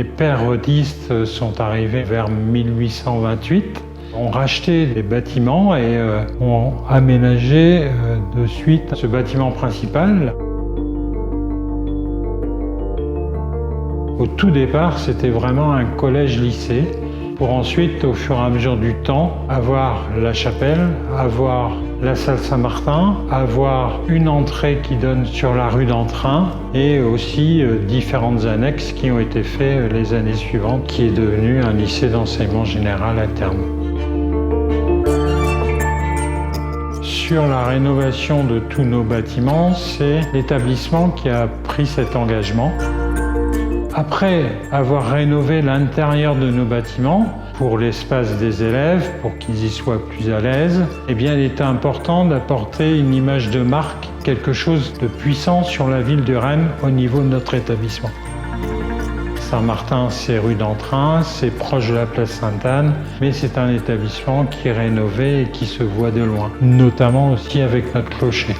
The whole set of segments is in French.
Les périodistes sont arrivés vers 1828, ont racheté les bâtiments et ont aménagé de suite ce bâtiment principal. Au tout départ, c'était vraiment un collège-lycée, pour ensuite, au fur et à mesure du temps, avoir la chapelle, avoir la salle Saint-Martin, avoir une entrée qui donne sur la rue d'Entrain et aussi différentes annexes qui ont été faites les années suivantes, qui est devenu un lycée d'enseignement général à terme. Sur la rénovation de tous nos bâtiments, c'est l'établissement qui a pris cet engagement. Après avoir rénové l'intérieur de nos bâtiments, pour l'espace des élèves, pour qu'ils y soient plus à l'aise, eh bien, il était important d'apporter une image de marque, quelque chose de puissant sur la ville de Rennes au niveau de notre établissement. Saint-Martin, c'est rue d'Entrain, c'est proche de la place Sainte-Anne, mais c'est un établissement qui est rénové et qui se voit de loin, notamment aussi avec notre clocher.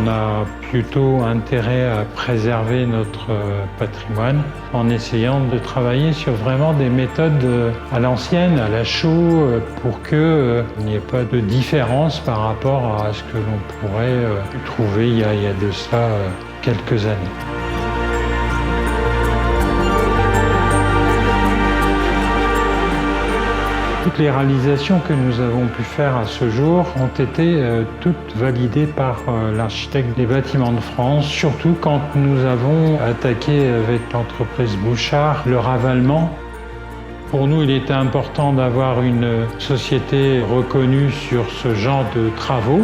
On a plutôt intérêt à préserver notre patrimoine en essayant de travailler sur vraiment des méthodes à l'ancienne, à la chaux, pour qu'il n'y ait pas de différence par rapport à ce que l'on pourrait trouver il y a de ça quelques années. Toutes les réalisations que nous avons pu faire à ce jour ont été toutes validées par l'architecte des bâtiments de France, surtout quand nous avons attaqué avec l'entreprise Bouchard le ravalement. Pour nous, il était important d'avoir une société reconnue sur ce genre de travaux.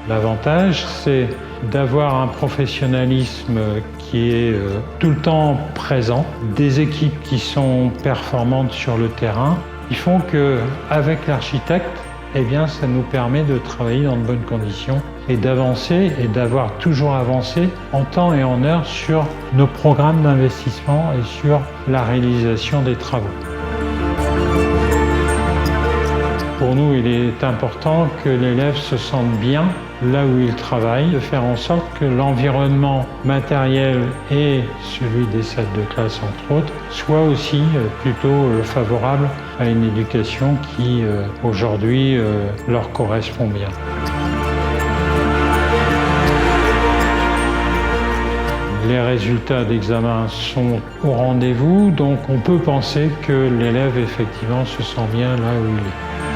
L'avantage, c'est d'avoir un professionnalisme qui est tout le temps présent, des équipes qui sont performantes sur le terrain, qui font qu'avec l'architecte, eh bien, ça nous permet de travailler dans de bonnes conditions et d'avancer et d'avoir toujours avancé en temps et en heure sur nos programmes d'investissement et sur la réalisation des travaux. Pour nous, il est important que l'élève se sente bien là où il travaille, de faire en sorte que l'environnement matériel et celui des salles de classe, entre autres, soit aussi plutôt favorable à une éducation qui, aujourd'hui, leur correspond bien. Les résultats d'examen sont au rendez-vous, donc on peut penser que l'élève, effectivement, se sent bien là où il est.